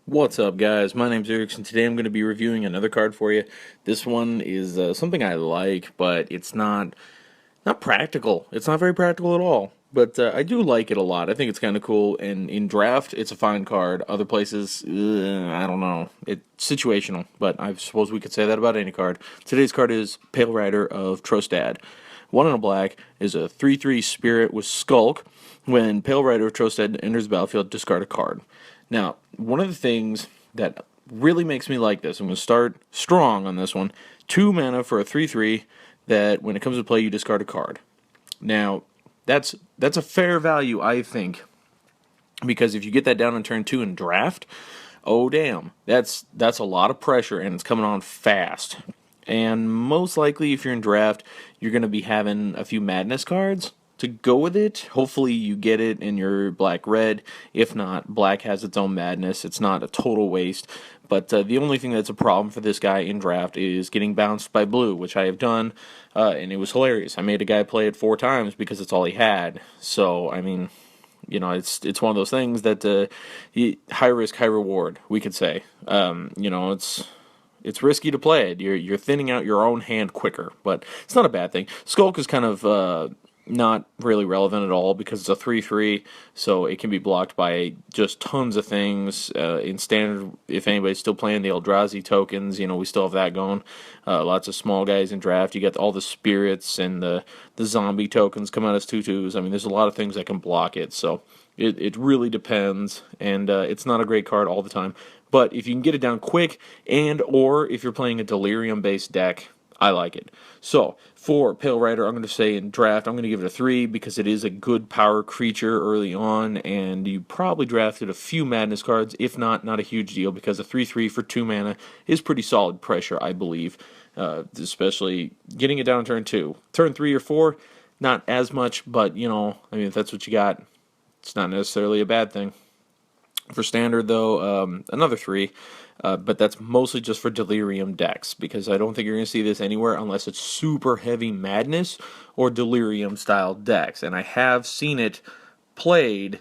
What's up, guys? My name's iirix, and today I'm going to be reviewing another card for you. This one is something I like, but it's not practical. It's not very practical at all. But I do like it a lot. I think it's kind of cool, and in draft, it's a fine card. Other places, I don't know. It's situational, but I suppose we could say that about any card. Today's card is Pale Rider of Trostad. One in a black is a 3/3 spirit with Skulk. When Pale Rider of Trostad enters the battlefield, discard a card. Now, one of the things that really makes me like this, I'm going to start strong on this one. 2 mana for a 3/3 that when it comes to play, you discard a card. Now, that's a fair value, I think, because if you get that down in turn 2 in draft, oh damn, that's a lot of pressure and it's coming on fast. And most likely, if you're in draft, you're going to be having a few madness cards to go with it. Hopefully, you get it in your black red. If not, black has its own madness. It's not a total waste. But the only thing that's a problem for this guy in draft is getting bounced by blue, which I have done, and it was hilarious. I made a guy play it 4 times because it's all he had. So, I mean, it's one of those things that high risk, high reward, we could say. It's risky to play it. You're thinning out your own hand quicker, but it's not a bad thing. Skulk is kind of not really relevant at all because it's a 3/3, so it can be blocked by just tons of things. In standard, if anybody's still playing the Eldrazi tokens, we still have that going. Lots of small guys in draft. You got all the spirits and the zombie tokens come out as 2/2s. I mean, there's a lot of things that can block it, so it really depends, and it's not a great card all the time. But if you can get it down quick, and or if you're playing a Delirium based deck, I like it. So for Pale Rider, I'm going to say in draft, I'm going to give it a 3 because it is a good power creature early on, and you probably drafted a few madness cards. If not a huge deal because a 3/3 for 2 mana is pretty solid pressure, I believe. Especially getting it down in turn 2. Turn 3 or 4, not as much, but I mean, if that's what you got, it's not necessarily a bad thing. For standard, though, another 3, but that's mostly just for Delirium decks, because I don't think you're going to see this anywhere unless it's super heavy Madness or Delirium-style decks, and I have seen it played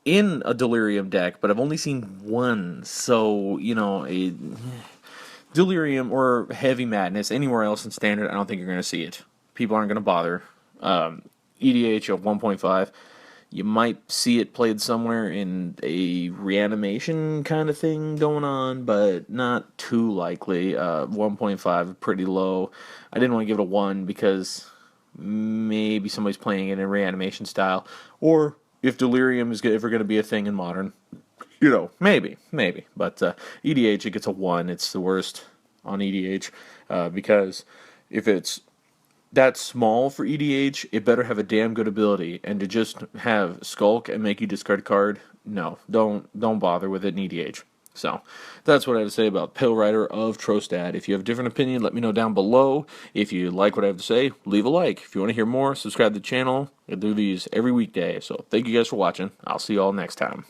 in a Delirium deck, but I've only seen one, so, Delirium or Heavy Madness anywhere else in standard, I don't think you're going to see it. People aren't going to bother. EDH of 1.5. You might see it played somewhere in a reanimation kind of thing going on, but not too likely. 1.5, pretty low. I didn't want to give it a 1 because maybe somebody's playing it in reanimation style. Or if Delirium is ever going to be a thing in Modern, maybe. But EDH, it gets a 1. It's the worst on EDH because if it's that small for EDH, it better have a damn good ability. And to just have Skulk and make you discard a card, no, don't bother with it in EDH. So that's what I have to say about Pale Rider of Trostad. If you have a different opinion, let me know down below. If you like what I have to say, leave a like. If you want to hear more, subscribe to the channel. I do these every weekday. So thank you guys for watching. I'll see you all next time.